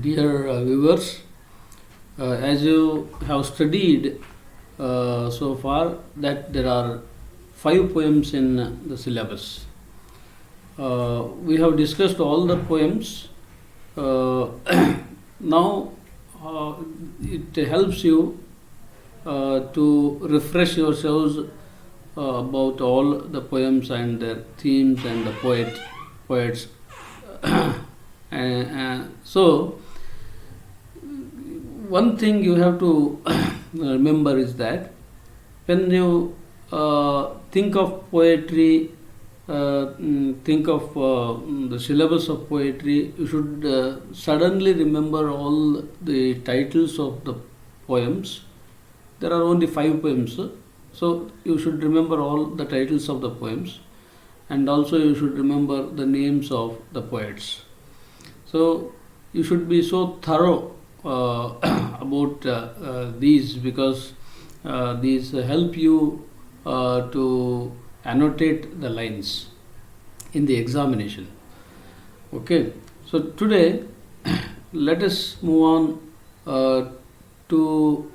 Dear viewers, as you have studied so far that there are 5 poems in the syllabus. We have discussed all the poems. Uh, now it helps you to refresh yourselves about all the poems and their themes and the poets. So one thing you have to remember is that when you think of poetry, think of the syllabus of poetry, you should suddenly remember all the titles of the poems. There are only 5 poems, so you should remember all the titles of the poems, and also you should remember the names of the poets. So you should be so thorough about these, because these help you to annotate the lines in the examination. Okay, so today let us move on to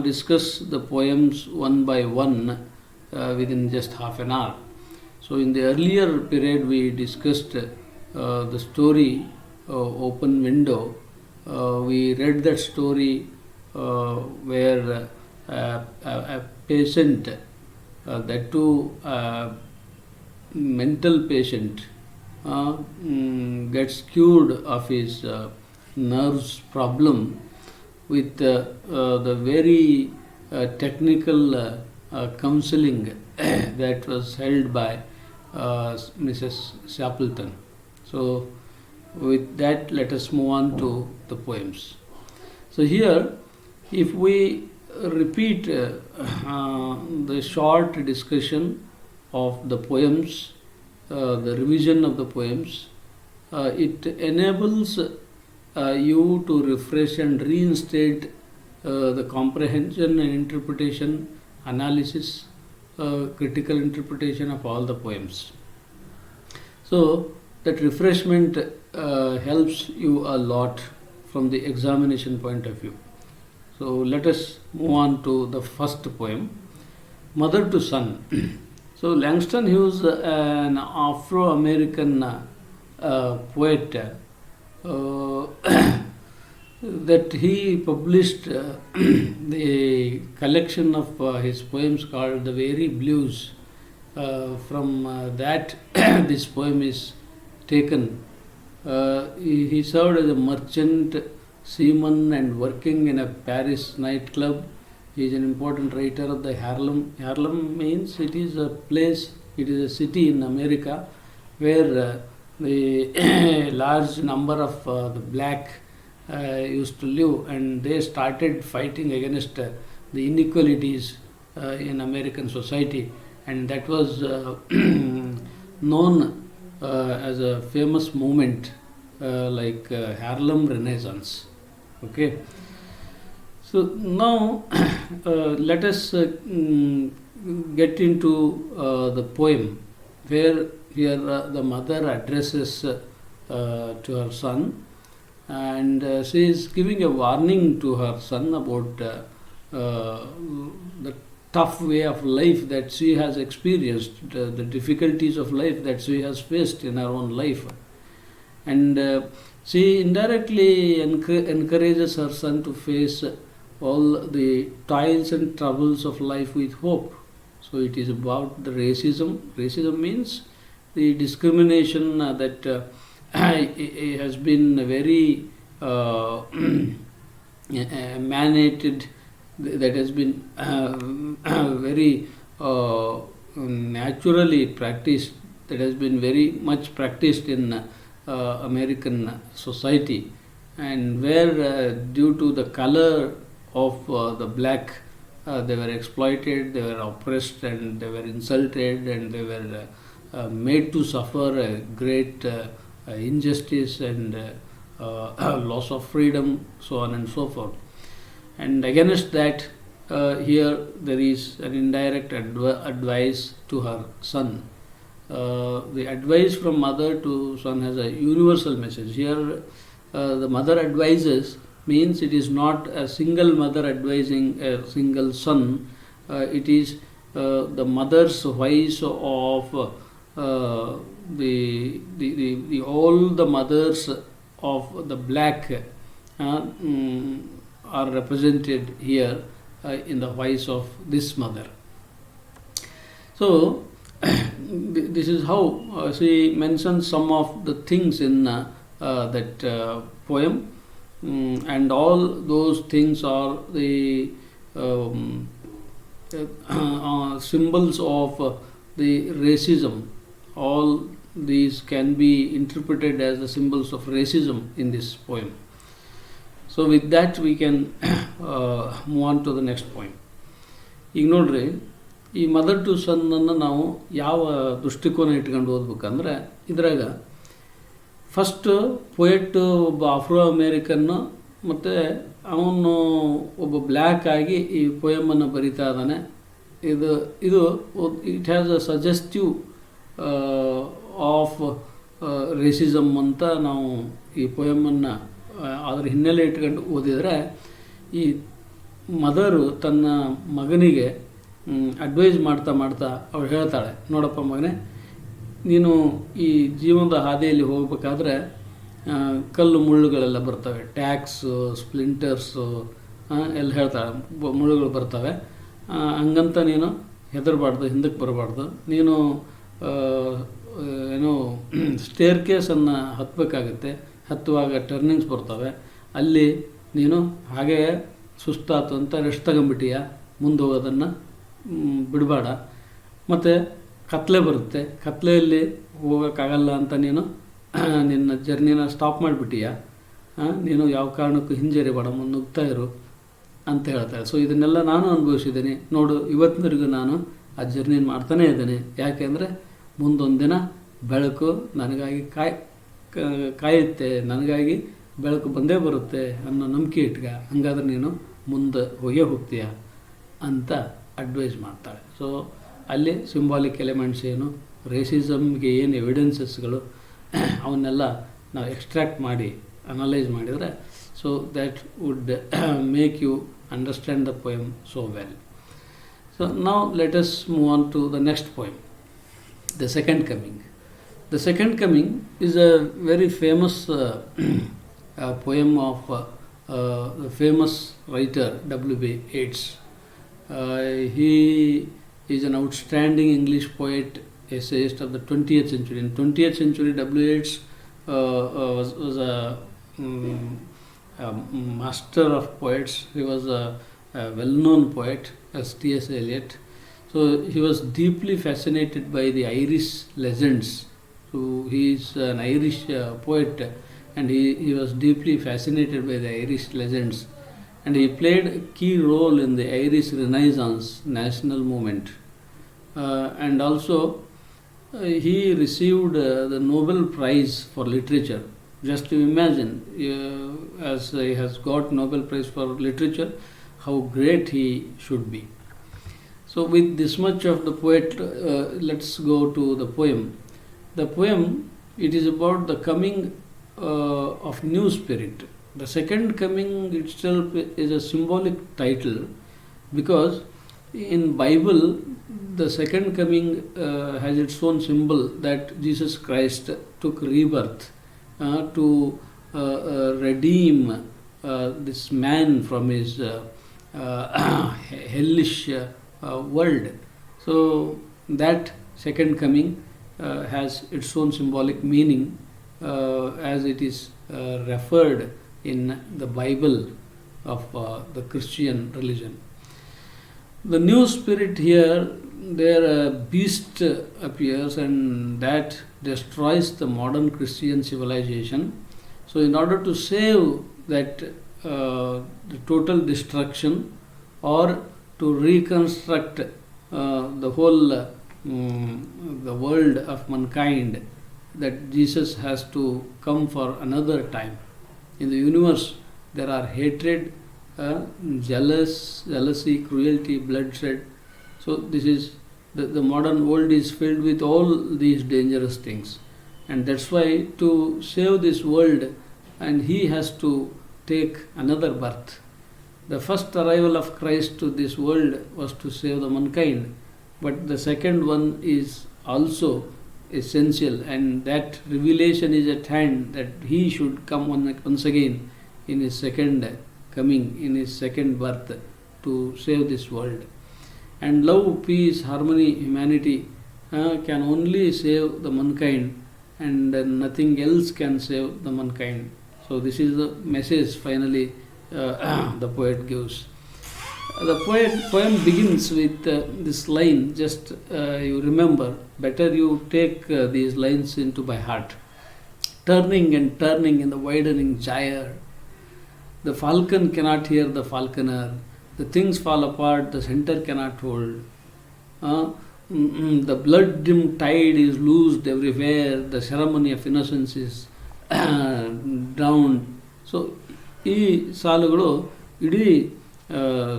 discuss the poems one by one within just half an hour. So in the earlier period we discussed the story Open Window. We read that story where a patient, that too mental patient, gets cured of his nerves problem with the very technical counseling that was held by Mrs. Shapleton. So with that, let us move on to the poems. So here, if we repeat the short discussion of the poems, the revision of the poems, it enables you to refresh and reinstate the comprehension and interpretation, analysis, critical interpretation of all the poems. So that refreshment helps you a lot from the examination point of view. So let us move on to the first poem, Mother to Son. So Langston Hughes, an Afro-American poet, that he published the collection of his poems called The Very Blues. From that this poem is taken. He served as a merchant seaman and working in a Paris nightclub. He is an important writer of the Harlem. Harlem means it is a place, it is a city in America where the large number of the black used to live, and they started fighting against the inequalities in American society, and that was known as a famous movement like Harlem Renaissance. Okay. So now let us get into the poem, where here the mother addresses to her son, and she is giving a warning to her son about the tough way of life that she has experienced, the difficulties of life that she has faced in her own life. And she indirectly encourages her son to face all the trials and troubles of life with hope. So it is about the racism. Racism means the discrimination that has been very mandated, that has been very naturally practiced, that has been very much practiced in American society, and where due to the color of the black, they were exploited, they were oppressed, and they were insulted, and they were made to suffer a great injustice and loss of freedom, so on and so forth. And against that, here there is an indirect advice to her son. The advice from mother to son has a universal message. Here the mother advises means it is not a single mother advising a single son. It is the mother's voice of the all the mothers of the black are represented here in the voice of this mother. So this is how she mentions some of the things in that poem, and all those things are the symbols of the racism. All these can be interpreted as the symbols of racism in this poem. So with that we can move on to the next point. ಈಗ ನೋಡ್ರಿ, ಈ mother to ಸನ್ನನ್ನು ನಾವು ಯಾವ ದೃಷ್ಟಿಕೋನ ಇಟ್ಕೊಂಡು ಓದ್ಬೇಕಂದ್ರೆ, ಇದ್ರಾಗ first poet ಒಬ್ಬ Afro ಅಮೇರಿಕನ್ನು ಮತ್ತು ಅವನು ಒಬ್ಬ ಬ್ಲ್ಯಾಕ್ ಆಗಿ ಈ ಪೊಯಮನ್ನು ಬರಿತಾ ಇದ್ದಾನೆ. ಇದು it has a suggestive of racism ಅಂತ ನಾವು ಈ ಪೊಯಮನ್ನು ಅದರ ಹಿನ್ನೆಲೆ ಇಟ್ಕೊಂಡು ಓದಿದರೆ, ಈ ಮದರು ತನ್ನ ಮಗನಿಗೆ ಅಡ್ವೈಸ್ ಮಾಡ್ತಾ ಅವಳು ಹೇಳ್ತಾಳೆ, ನೋಡಪ್ಪ ಮಗನೇ, ನೀನು ಈ ಜೀವನದ ಹಾದಿಯಲ್ಲಿ ಹೋಗಬೇಕಾದ್ರೆ ಕಲ್ಲು ಮುಳ್ಳುಗಳೆಲ್ಲ ಬರ್ತವೆ, ಟ್ಯಾಕ್ಸು, ಸ್ಪ್ಲಿಂಟರ್ಸು ಎಲ್ಲ ಹೇಳ್ತಾಳೆ, ಮುಳ್ಳುಗಳು ಬರ್ತವೆ. ಹಂಗಂತ ನೀನು ಹೆದರಬಾರ್ದು, ಹಿಂದಕ್ಕೆ ಬರಬಾರ್ದು. ನೀನು ಏನೋ ಸ್ಟೇರ್ ಕೇಸನ್ನು ಹತ್ತಬೇಕಾಗುತ್ತೆ, ಹತ್ತುವಾಗ ಟರ್ನಿಂಗ್ಸ್ ಬರ್ತವೆ, ಅಲ್ಲಿ ನೀನು ಹಾಗೇ ಸುಸ್ತಾತು ಅಂತ ರೆಸ್ಟ್ ತಗೊಂಬಿಟ್ಟಿಯ, ಮುಂದೆ ಹೋಗೋದನ್ನು ಬಿಡಬೇಡ. ಮತ್ತು ಕತ್ಲೆ ಬರುತ್ತೆ, ಕತ್ಲೆಯಲ್ಲಿ ಹೋಗೋಕ್ಕಾಗಲ್ಲ ಅಂತ ನೀನು ನಿನ್ನ ಜರ್ನಿನ ಸ್ಟಾಪ್ ಮಾಡಿಬಿಟ್ಟಿಯ, ನೀನು ಯಾವ ಕಾರಣಕ್ಕೂ ಹಿಂಜರಿಬೇಡ, ಮುನ್ನುಗ್ತಾ ಇರು ಅಂತ ಹೇಳ್ತಾರೆ. ಸೊ ಇದನ್ನೆಲ್ಲ ನಾನು ಅನುಭವಿಸಿದ್ದೀನಿ ನೋಡು, ಇವತ್ತಿನವರೆಗೂ ನಾನು ಆ ಜರ್ನಿನ ಮಾಡ್ತಾನೇ ಇದ್ದೇನೆ. ಯಾಕೆಂದರೆ ಮುಂದೊಂದು ದಿನ ಬೆಳಕು ನನಗಾಗಿ ಕಾಯುತ್ತೆ, ನನಗಾಗಿ ಬೆಳಕು ಬಂದೇ ಬರುತ್ತೆ ಅನ್ನೋ ನಂಬಿಕೆ ಇಟ್ಕ, ಹಂಗಾದ್ರೆ ನೀನು ಮುಂದೆ ಹೋಗ್ತೀಯ ಅಂತ ಅಡ್ವೈಸ್ ಮಾಡ್ತಾಳೆ. ಸೊ ಅಲ್ಲಿ ಸಿಂಬಾಲಿಕ್ ಎಲಿಮೆಂಟ್ಸ್ ಏನು, ರೇಸಿಸಮ್ಗೆ ಏನು ಎವಿಡೆನ್ಸಸ್ಗಳು, ಅವನ್ನೆಲ್ಲ ನಾವು ಎಕ್ಸ್ಟ್ರಾಕ್ಟ್ ಮಾಡಿ ಅನಲೈಸ್ ಮಾಡಿದರೆ, so that would make you understand the poem so well. So now let us move on to the next poem, the second coming. The second coming is a very famous poem of the famous writer W.B. Yeats. He is an outstanding English poet, essayist of the 20th century. In 20th century, W. Yeats was a master of poets. He was a well-known poet as T.S. Eliot. So he was deeply fascinated by the Irish legends. So he is an Irish poet, and he was deeply fascinated by the Irish legends, and he played a key role in the Irish Renaissance national movement. And also he received the Nobel Prize for Literature. Just to imagine, as he has got Nobel Prize for Literature, how great he should be. So with this much of the poet, let's go to the poem. The poem, it is about the coming of new spirit. The second coming itself is a symbolic title, because in Bible the second coming has its own symbol, that Jesus Christ took rebirth to redeem this man from his hellish world. So that second coming has its own symbolic meaning, as it is referred in the Bible of the Christian religion. The new spirit here, there a beast appears, and that destroys the modern Christian civilization. So in order to save that the total destruction, or to reconstruct the whole the world of mankind, that Jesus has to come for another time. In the universe there are hatred, jealousy, cruelty, bloodshed. So this is the modern world is filled with all these dangerous things, and that's why to save this world and he has to take another birth. The first arrival of Christ to this world was to save the mankind, but the second one is also essential, and that revelation is at hand that he should come once again in his second coming, in his second birth, to save this world. And love, peace, harmony, humanity can only save the mankind, and nothing else can save the mankind. So this is the message finally the poet gives. The poem begins with this line, just you remember, better you take these lines into by heart. Turning and turning in the widening gyre, the falcon cannot hear the falconer, the things fall apart, the center cannot hold. The blood-dim tide is loosed everywhere, the ceremony of innocence is drowned. So ಈ ಸಾಲುಗಳು ಇಡೀ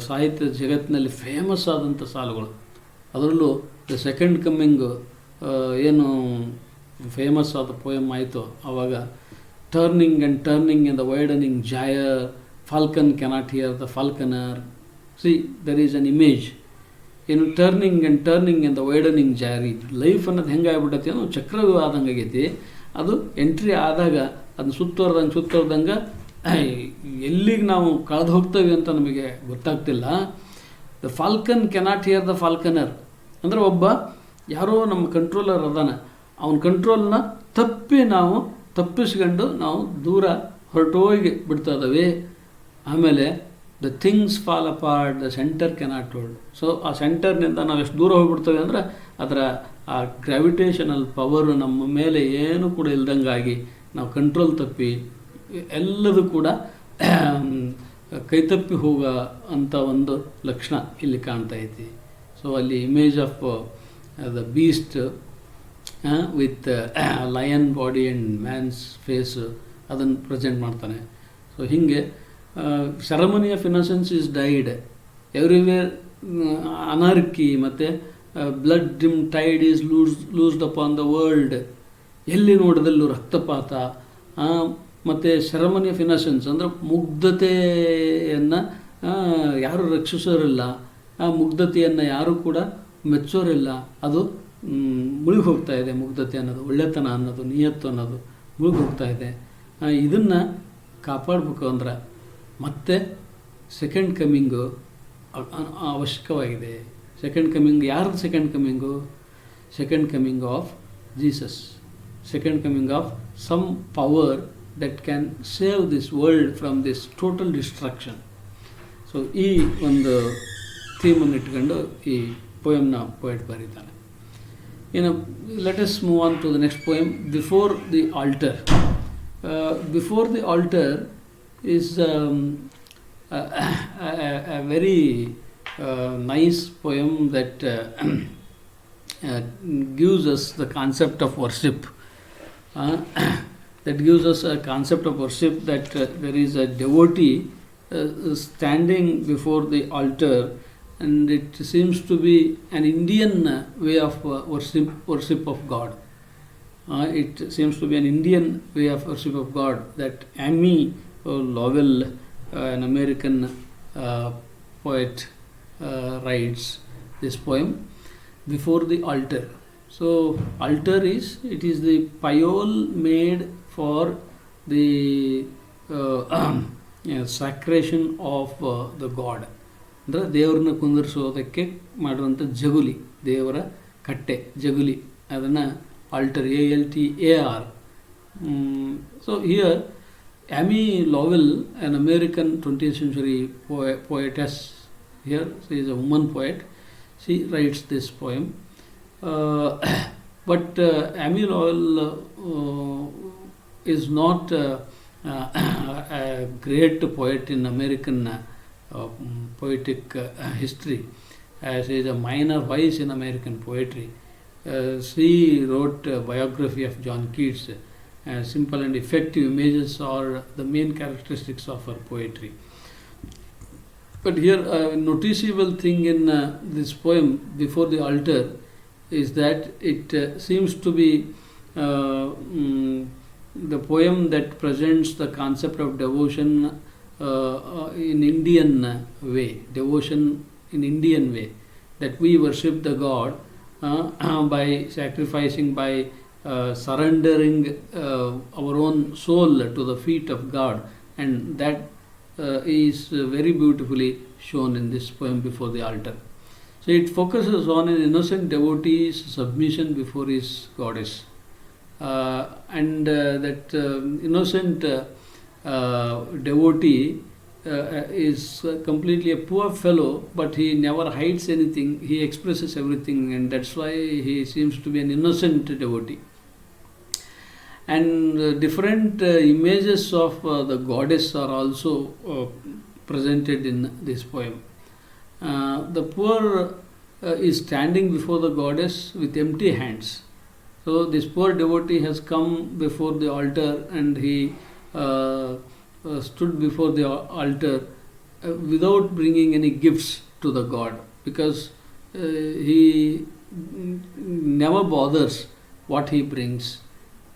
ಸಾಹಿತ್ಯ ಜಗತ್ತಿನಲ್ಲಿ famous ಆದಂಥ ಸಾಲುಗಳು. ಅದರಲ್ಲೂ the second coming ಏನು famous ಆದ ಪೋಯಮ್ ಆಯಿತು, ಆವಾಗ turning and turning in the widening gyre, falcon cannot hear the falconer. See there is an image. ಏನು turning and turning in the widening gyre, ಈ ಲೈಫ್ ಅನ್ನೋದು ಹೆಂಗೆ ಆಗ್ಬಿಟ್ಟೈತಿ ಅನ್ನೋ ಚಕ್ರವ್ಯೂಹ ಆದಂಗೆ ಆಗೈತಿ. ಅದು ಎಂಟ್ರಿ ಆದಾಗ ಅದನ್ನ ಸುತ್ತೋರ್ದಂಗೆ ಎಲ್ಲಿಗೆ ನಾವು ಕಳೆದು ಹೋಗ್ತೇವೆ ಅಂತ ನಮಗೆ ಗೊತ್ತಾಗ್ತಿಲ್ಲ. The falcon cannot hear the falconer ಅಂದರೆ ಒಬ್ಬ ಯಾರೋ ನಮ್ಮ ಕಂಟ್ರೋಲರ್ ಅದಾನ, ಅವನ ಕಂಟ್ರೋಲ್ನ ತಪ್ಪಿಸ್ಕೊಂಡು ನಾವು ದೂರ ಹೊರಟೋಗಿ ಬಿಡ್ತಾ ಇದ್ದಾವೆ. ಆಮೇಲೆ the things fall apart, the centre cannot hold. So ಆ ಸೆಂಟರ್ನಿಂದ ನಾವು ಎಷ್ಟು ದೂರ ಹೋಗ್ಬಿಡ್ತೇವೆ ಅಂದರೆ ಅದರ ಆ ಗ್ರಾವಿಟೇಷನಲ್ ಪವರು ನಮ್ಮ ಮೇಲೆ ಏನು ಕೂಡ ಇಲ್ದಂಗಾಗಿ ನಾವು ಕಂಟ್ರೋಲ್ ತಪ್ಪಿ ಎಲ್ಲದೂ ಕೂಡ ಕೈತಪ್ಪಿ ಹೋಗೋ ಅಂಥ ಒಂದು ಲಕ್ಷಣ ಇಲ್ಲಿ ಕಾಣ್ತಾ ಐತಿ. ಸೊ ಅಲ್ಲಿ image of the beast with lion body and man's face ಅದನ್ನು ಪ್ರೆಸೆಂಟ್ ಮಾಡ್ತಾನೆ. ಸೊ ಹೀಗೆ ceremony of innocence is died everywhere, anarchy ಮತ್ತು blood dim tide is loosed upon the world, ಎಲ್ಲಿ ನೋಡಿದಲ್ಲೂ ರಕ್ತಪಾತ, ಮತ್ತು ಸೆರೆಮನಿ ಆಫ್ ಇನ್ನಸೆನ್ಸ್ ಅಂದರೆ ಮುಗ್ಧತೆಯನ್ನು ಯಾರೂ ರಕ್ಷಿಸೋರಿಲ್ಲ, ಆ ಮುಗ್ಧತೆಯನ್ನು ಯಾರೂ ಕೂಡ ಮೆಚ್ಚೋರಿಲ್ಲ. ಅದು ಮುಳುಗಿ ಹೋಗ್ತಾ ಇದೆ. ಮುಗ್ಧತೆ ಅನ್ನೋದು, ಒಳ್ಳೆತನ ಅನ್ನೋದು, ನಿಯತ್ತು ಅನ್ನೋದು ಮುಳುಗಿ ಹೋಗ್ತಾ ಇದೆ. ಇದನ್ನು ಕಾಪಾಡಬೇಕು ಅಂದ್ರೆ ಮತ್ತೆ ಸೆಕೆಂಡ್ ಕಮ್ಮಿಂಗು ಅವಶ್ಯಕವಾಗಿದೆ. ಸೆಕೆಂಡ್ ಕಮ್ಮಿಂಗ್ ಯಾರ್ದು? Second coming second coming of Jesus, second coming of some power that can save this world from this total destruction. So ಈ ಒಂದು ಥೀಮನ್ನು ಇಟ್ಕೊಂಡು ಈ ಪೋಯಮ್ನ ಪೋಯಟ್ ಬರೀತಾನೆ. ಇನ್ನು let us move on to the next poem, before the altar. Before the altar is a very nice poem that gives us the concept of worship. That gives us a concept of worship, that there is a devotee standing before the altar, and it seems to be an Indian way of worship of God. It seems to be an Indian way of worship of God that Amy Lowell, an American poet, writes this poem, Before the Altar. So altar is the payole made for the sacration of the God. ಅಂದರೆ ದೇವ್ರನ್ನ ಕುಂದಿರಿಸೋದಕ್ಕೆ ಮಾಡುವಂಥ ಜಗುಲಿ, ದೇವರ ಕಟ್ಟೆ ಜಗುಲಿ, ಅದನ್ನು alter, ALTAR. So here Amy Lowell, an American 20th century poetess, here she is a woman poet, she writes this poem. But Amy Lowell is not a great poet in American poetic history. She is a minor voice in American poetry. She wrote a biography of John Keats. Simple and effective images are the main characteristics of her poetry. But here a noticeable thing in this poem, Before the Altar, is that it seems to be the poem that presents the concept of devotion in Indian way, devotion in Indian way, that we worship the God by sacrificing, by surrendering our own soul to the feet of God, and that is very beautifully shown in this poem before the altar. So it focuses on an innocent devotee's submission before his goddess. And that innocent devotee is completely a poor fellow, but he never hides anything, he expresses everything, and that's why he seems to be an innocent devotee. And different images of the goddess are also presented in this poem. The poor is standing before the goddess with empty hands. So this poor devotee has come before the altar, and he stood before the altar without bringing any gifts to the god, because he never bothers what he brings,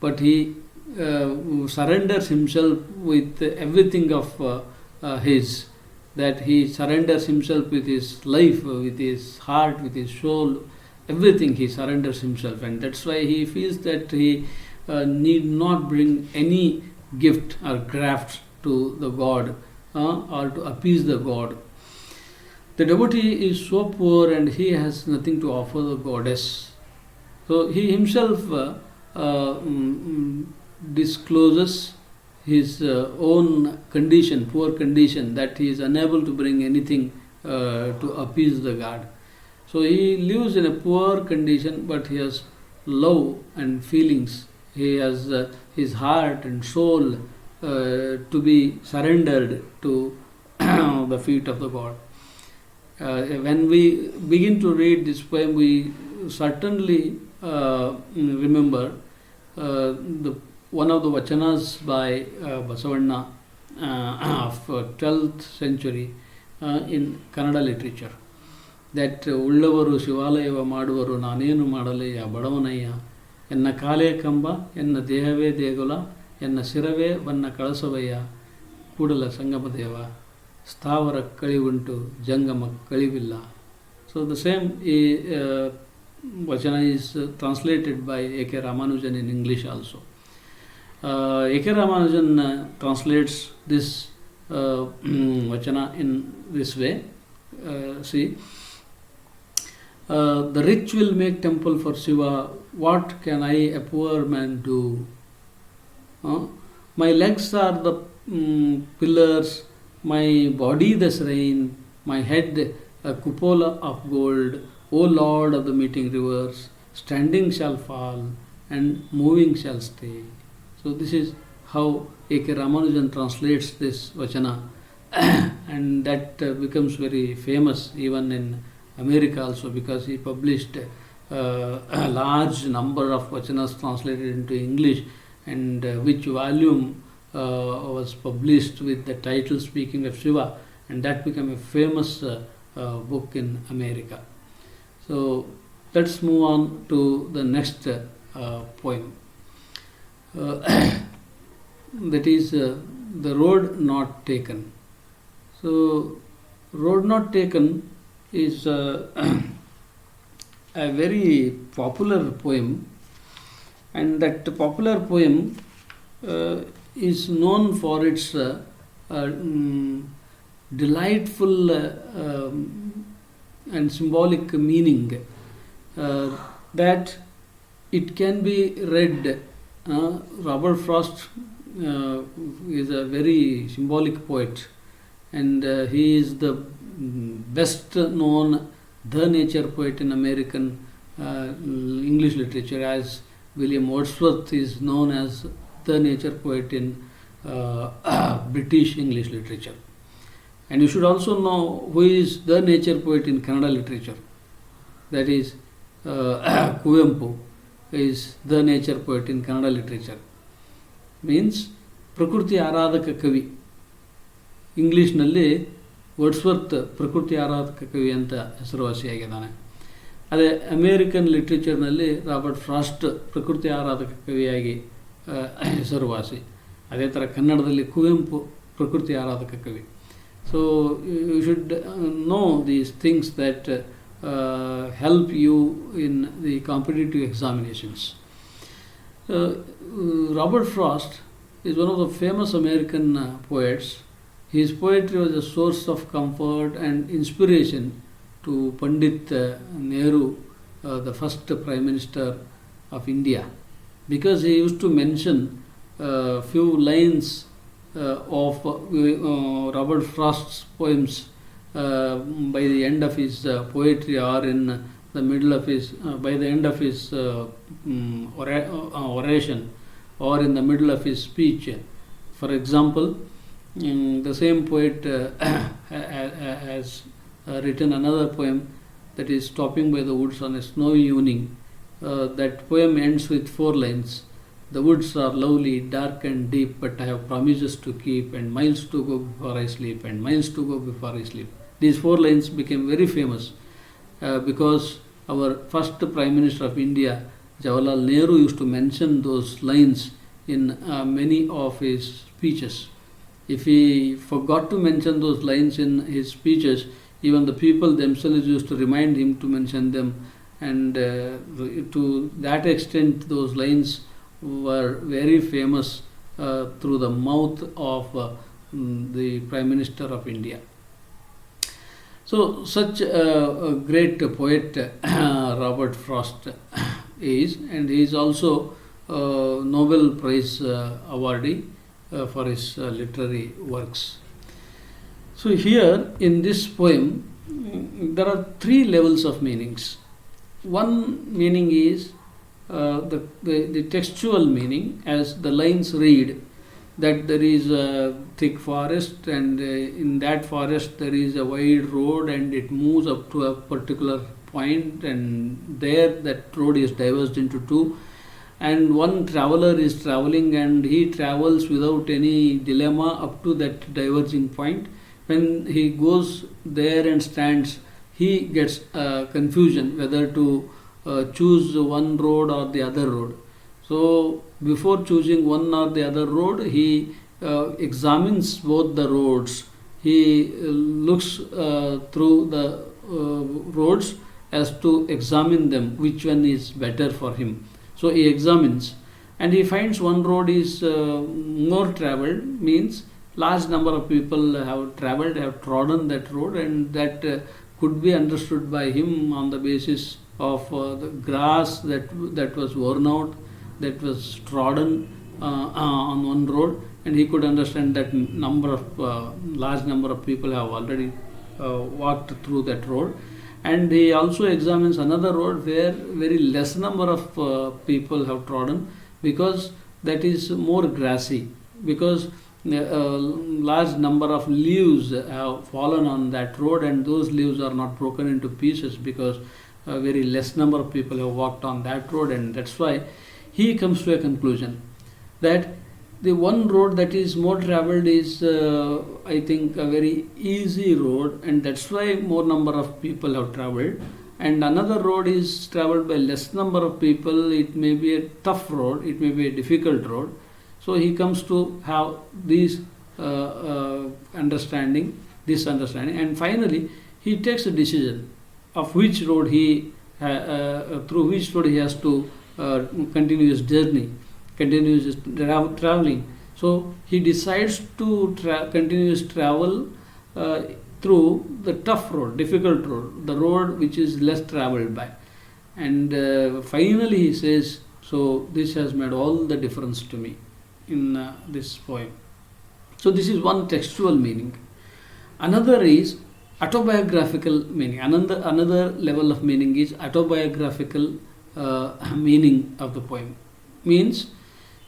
but he surrenders himself with everything of his, that he surrenders himself with his life, with his heart, with his soul, everything he surrenders himself, and that's why he feels that he need not bring any gift or graft to the god or to appease the god. The devotee is so poor and he has nothing to offer the goddess. So he himself discloses his own condition, poor condition, that he is unable to bring anything to appease the god. So he lives in a poor condition, but he has love and feelings. He has his heart and soul to be surrendered to the feet of the god. When we begin to read this poem, we certainly remember one of the vachanas by Basavanna of 12th century in Kannada literature, that ಉಳ್ಳವರು ಶಿವಾಲಯವ ಮಾಡುವರು ನಾನೇನು ಮಾಡಲಯ್ಯ ಬಡವನಯ್ಯ ಎನ್ನ ಕಾಲೇ ಕಂಬ ಎನ್ನ ದೇಹವೇ ದೇಗುಲ ಎನ್ನ ಶಿರವೇ ವನ್ನ ಕಳಸವಯ್ಯ ಕೂಡಲ ಸಂಗಮದೇವ ಸ್ಥಾವರ ಕಳಿವುಂಟು ಜಂಗಮ ಕಳಿವಿಲ್ಲ. So the same vachana is translated by A.K. Ramanujan in English also. A.K. Ramanujan translates this vachana in this way. See, the rich will make temple for Shiva. What can I, a poor man, do? My legs are the pillars, my body the shrine, my head a cupola of gold. O Lord of the meeting rivers, standing shall fall and moving shall stay. So this is how A.K. Ramanujan translates this vachana, and that becomes very famous even in America also, because he published a large number of vachanas translated into English, and which volume was published with the title Speaking of Shiva, and that became a famous book in America. So let's move on to the next poem. That is The Road Not Taken. So Road Not Taken is a very popular poem, and that popular poem is known for its delightful and symbolic meaning, that it can be read. Robert Frost is a very symbolic poet, and he is the best known the nature poet in American English literature, as William Wordsworth is known as the nature poet in British English literature. And you should also know who is the nature poet in Kannada literature. That is Kuvempu is the nature poet in Kannada literature. Means Prakriti Aradhaka Kavi. English ನಲ್ಲಿ Wordsworth ಪ್ರಕೃತಿ ಆರಾಧಕ ಕವಿ ಅಂತ ಹೆಸರುವಾಸಿಯಾಗಿದ್ದಾನೆ. ಅದೇ American ಲಿಟ್ರೇಚರ್ನಲ್ಲಿ Robert frost ಪ್ರಕೃತಿ ಆರಾಧಕ ಕವಿಯಾಗಿ ಹೆಸರುವಾಸಿ. ಅದೇ ಥರ ಕನ್ನಡದಲ್ಲಿ ಕುವೆಂಪು ಪ್ರಕೃತಿ ಆರಾಧಕ ಕವಿ. So you should know these things that help you in the competitive examinations. Robert Frost is one of the famous American poets. His poetry was a source of comfort and inspiration to Pandit Nehru, the first Prime Minister of India, because he used to mention few lines of Robert Frost's poems by the end of his poetry, or in the middle of his by the end of his oration, or in the middle of his speech. For example, the same poet has written another poem that is Stopping by the Woods on a Snowy Evening. That poem ends with 4 lines. The woods are lovely, dark and deep, but I have promises to keep, and miles to go before I sleep, and miles to go before I sleep. These 4 lines became very famous because our first Prime Minister of India, Jawaharlal Nehru, used to mention those lines in many of his speeches. If he forgot to mention those lines in his speeches, even the people themselves used to remind him to mention them, and to that extent those lines were very famous through the mouth of the Prime Minister of India. So such a great poet Robert Frost is, and he is also Nobel Prize awardee for his literary works. So here in this poem there are 3 levels of meanings. One meaning is the textual meaning, as the lines read, that there is a thick forest, and in that forest there is a wide road, and it moves up to a particular point, and there that road is diverged into 2, and one traveler is traveling, and he travels without any dilemma up to that diverging point. When he goes there and stands, he gets confusion whether to choose one road or the other road. So before choosing one or the other road, he examines both the roads. He looks through the roads as to examine them, which one is better for him. So he examines, and he finds one road is more traveled, means large number of people have traveled, have trodden that road, and that could be understood by him on the basis of the grass that was worn out, that was trodden on one road, and he could understand that large number of people have already walked through that road. And he also examines another road where very less number of people have trodden, because that is more grassy, because large number of leaves have fallen on that road, and those leaves are not broken into pieces because very less number of people have walked on that road. And that's why he comes to a conclusion that the one road that is more traveled is I think a very easy road, and that's why more number of people have traveled, and another road is traveled by less number of people. It may be a tough road, it may be a difficult road. So he comes to have this understanding, and finally he takes a decision of which road through which road he has to continue his journey, continue his traveling. So he decides to continue his travel through the tough road, difficult road, the road which is less traveled by. And finally he says, so this has made all the difference to me in this poem. So this is one textual meaning. Another is autobiographical meaning. Another level of meaning is autobiographical meaning of the poem. Means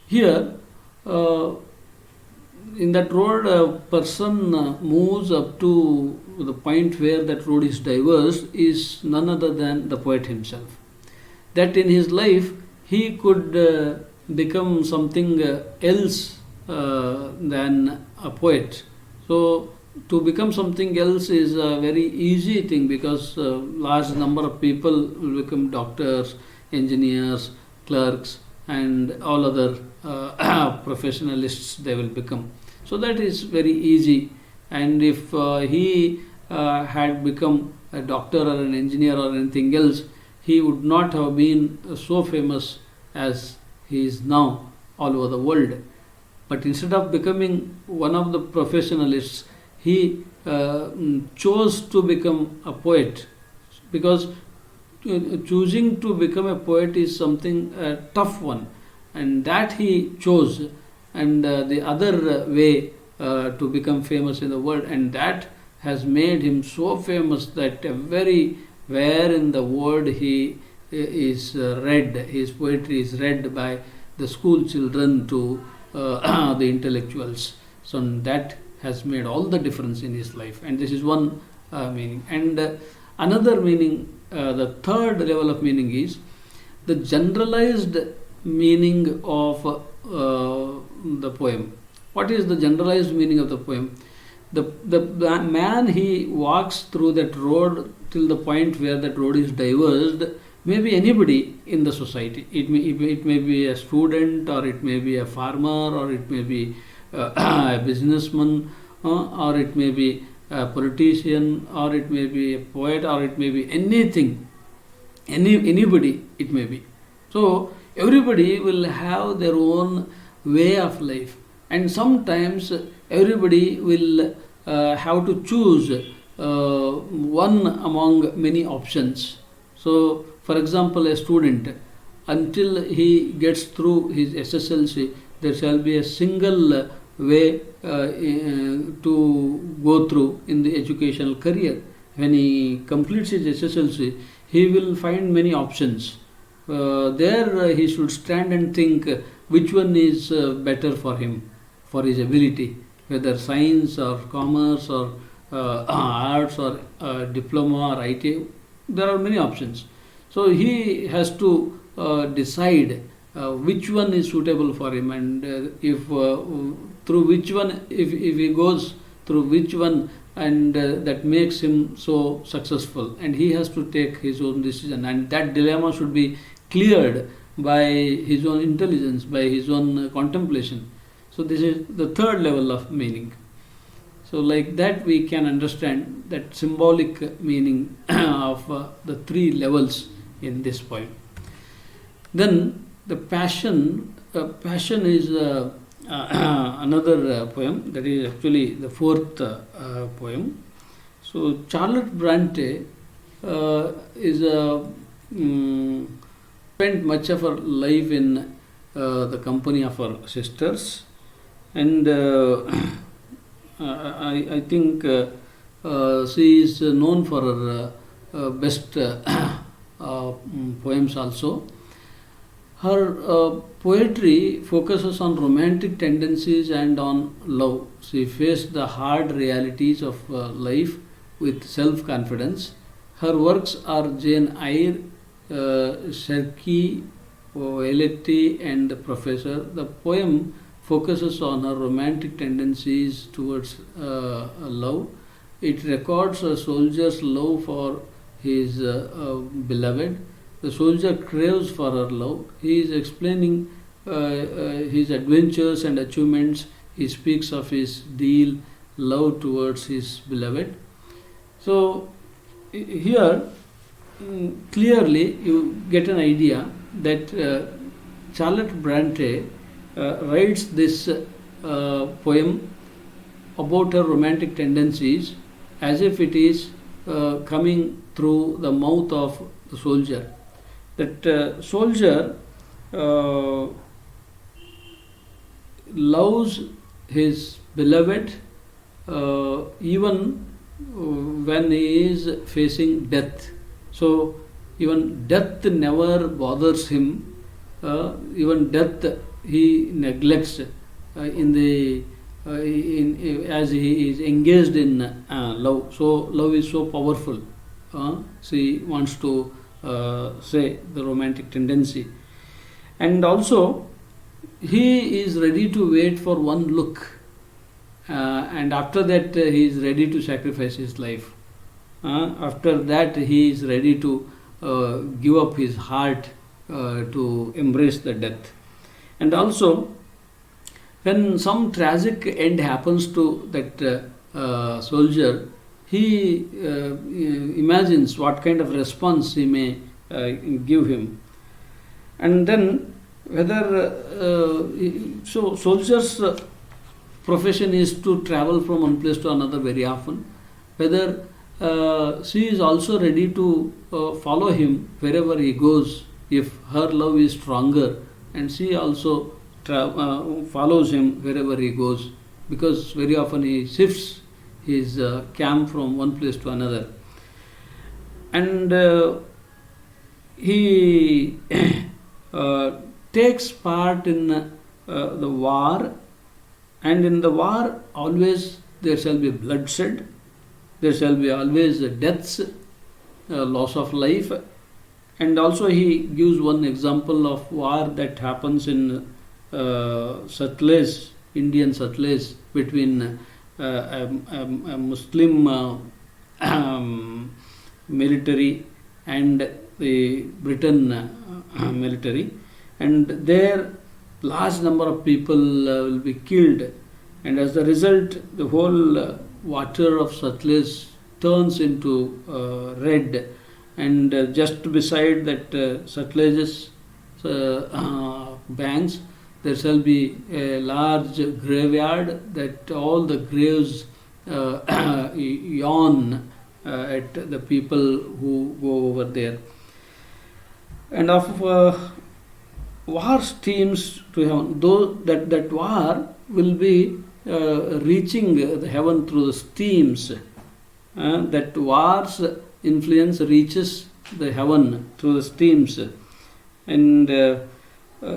here in that road a person moves up to the point where that road is diverged is none other than the poet himself. That in his life he could become something else than a poet. So to become something else is a very easy thing, because large number of people will become doctors, engineers, clerks, and all other professionalists they will become. So that is very easy. And if he had become a doctor or an engineer or anything else, he would not have been so famous as he is now all over the world. But instead of becoming one of the professionalists, he chose to become a poet, because choosing to become a poet is something tough one, and that he chose. And the other way to become famous in the world, and that has made him so famous that where in the world he is read, his poetry is read by the school children to the intellectuals. So that has made all the difference in his life, and this is one meaning. And another meaning, the third level of meaning, is the generalized meaning of the poem. What is the generalized meaning of the poem? The man, he walks through that road till the point where that road is diverged, may be anybody in the society. It may be a student, or it may be a farmer, or it may be a businessman, or it may be a politician, or it may be a poet, or it may be anything, anybody it may be. So everybody will have their own way of life, and sometimes everybody will have to choose one among many options. So, for example, a student, until he gets through his SSLC, there shall be a single way to go through in the educational career. When he completes his SSLC, he will find many options. There he should stand and think which one is better for him, for his ability, whether science or commerce or arts or diploma or IT. There are many options. So he has to decide which one is suitable for him, and if through which one, if he goes through which one, and that makes him so successful, and he has to take his own decision, and that dilemma should be cleared by his own intelligence, by his own contemplation. So this is the third level of meaning. So like that we can understand that symbolic meaning of the three levels in this poem. Then the passion is another poem, that is actually the fourth poem. So Charlotte Bronte is spent much of her life in the company of her sisters, and I think she is known for her best poems also. Her poetry focuses on romantic tendencies and on love. She faced the hard realities of life with self-confidence. Her works are Jane Eyre, Cherky, Violetti, and the Professor. The poem focuses on her romantic tendencies towards love. It records a soldier's love for his beloved. The soldier craves for her love. He is explaining his adventures and achievements. He speaks of his deal love towards his beloved. So here clearly you get an idea that Charlotte Bronte writes this poem about her romantic tendencies as if it is coming through the mouth of the soldier. That soldier loves his beloved even when he is facing death. So even death never bothers him. Even death he neglects as he is engaged in love. So love is so powerful. She wants to say the romantic tendency, and also he is ready to wait for one look, and after that he is ready to sacrifice his life. After that he is ready to give up his heart to embrace the death. And also, when some tragic end happens to that soldier, he imagines what kind of response he may give him. And then whether so soldiers profession is to travel from one place to another very often, whether she is also ready to follow him wherever he goes if her love is stronger, and she also follows him wherever he goes, because very often he shifts his camp from one place to another. And he takes part in the war, and in the war always there shall be bloodshed, there shall be always deaths, loss of life. And also he gives one example of war that happens in Satluj, Indian Satluj, between a Muslim military and the Britain military, and there large number of people will be killed, and as a result the whole water of Satluj turns into red, and just beside that Satluj's banks there shall be a large graveyard that all the graves yawn at the people who go over there. And of war streams to heaven, though that war will be reaching the heaven through the streams, that war's influence reaches the heaven through the streams. And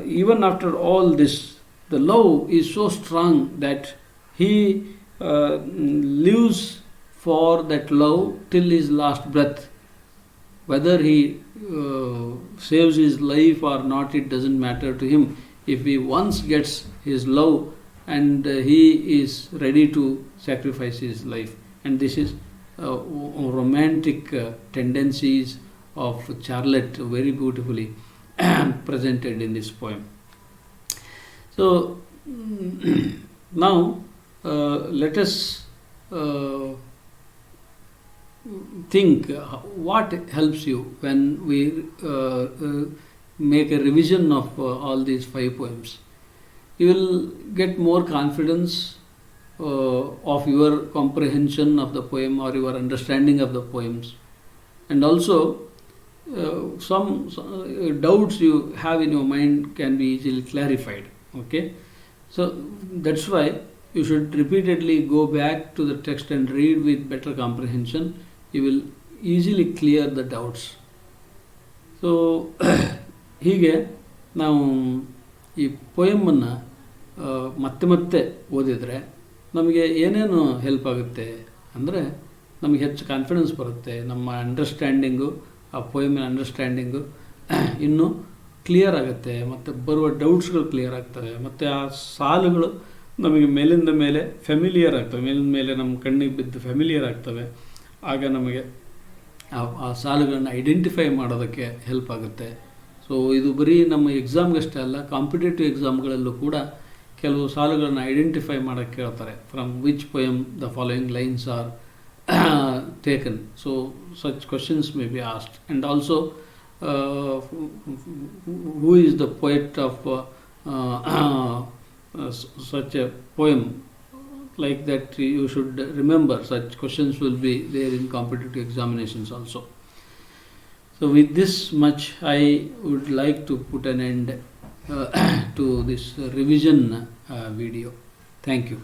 even after all this, the love is so strong that he lives for that love till his last breath. Whether he saves his life or not, it doesn't matter to him. If he once gets his love, and he is ready to sacrifice his life. And this is romantic tendencies of Charlotte, very beautifully presented in this poem. So now let us think what helps you when we make a revision of all these 5 poems. You will get more confidence of your comprehension of the poem or your understanding of the poems, and also some doubts you have in your mind can be easily clarified. Okay, so that's why you should repeatedly go back to the text and read with better comprehension. You will easily clear the doubts. So ಹೀಗೆ ನಾವು ಈ ಪೊಯಮನ್ನು ಮತ್ತೆ ಮತ್ತೆ ಓದಿದರೆ ನಮಗೆ ಏನೇನು help ಆಗುತ್ತೆ ಅಂದರೆ, ನಮಗೆ ಹೆಚ್ಚು ಕಾನ್ಫಿಡೆನ್ಸ್ ಬರುತ್ತೆ, ನಮ್ಮ ಅಂಡರ್ಸ್ಟ್ಯಾಂಡಿಂಗು, ಆ ಪೊಯಮಿನ ಅಂಡರ್ಸ್ಟ್ಯಾಂಡಿಂಗು ಇನ್ನೂ ಕ್ಲಿಯರ್ ಆಗುತ್ತೆ, ಮತ್ತು ಬರುವ ಡೌಟ್ಸ್ಗಳು ಕ್ಲಿಯರ್ ಆಗ್ತವೆ, ಮತ್ತು ಆ ಸಾಲುಗಳು ನಮಗೆ ಮೇಲಿಂದ ಮೇಲೆ ಫೆಮಿಲಿಯರ್ ಆಗ್ತವೆ, ಮೇಲಿಂದ ಮೇಲೆ ನಮ್ಮ ಕಣ್ಣಿಗೆ ಬಿದ್ದು ಫೆಮಿಲಿಯರ್ ಆಗ್ತವೆ. ಆಗ ನಮಗೆ ಆ ಸಾಲುಗಳನ್ನು ಐಡೆಂಟಿಫೈ ಮಾಡೋದಕ್ಕೆ ಹೆಲ್ಪ್ ಆಗುತ್ತೆ. ಸೊ ಇದು ಬರೀ ನಮ್ಮ ಎಕ್ಸಾಮ್ಗಷ್ಟೇ ಅಲ್ಲ, ಕಾಂಪಿಟೇಟಿವ್ ಎಕ್ಸಾಮ್ಗಳಲ್ಲೂ ಕೂಡ ಕೆಲವು ಸಾಲುಗಳನ್ನು ಐಡೆಂಟಿಫೈ ಮಾಡೋಕ್ಕೆ ಕೇಳ್ತಾರೆ. From which poem the following lines are taken. So such questions may be asked. And also who is the poet of such a poem, like that you should remember. Such questions will be there in competitive examinations also. So with this much I would like to put an end to this revision video. Thank you.